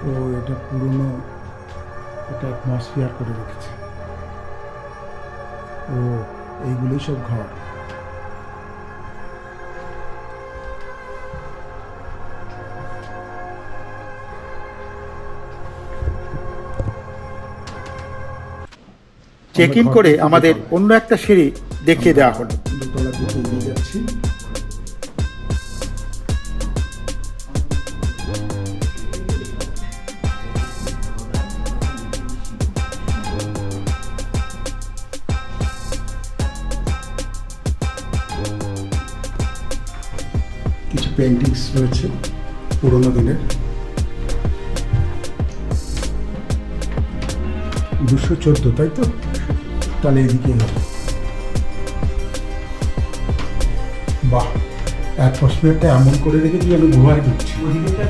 ও এটা পুরনো, এটা অ্যাটমসফিয়ার করে রেখেছে। ও এইগুলোই সব ঘর। চেক ইন করে আমাদের অন্য একটা সিঁড়ি দেখিয়ে দেওয়া হলো। দোতলা দিকে এগিয়ে যাচ্ছি। কিছু পেন্টিংস রয়েছে পুরোনো দিনের। 214, তাই তো? তাহলে এদিকে হবে। বাহ, অ্যাটমসফিয়ারটা এমন করে রেখেছি যেন গুহায় ঢুকছি।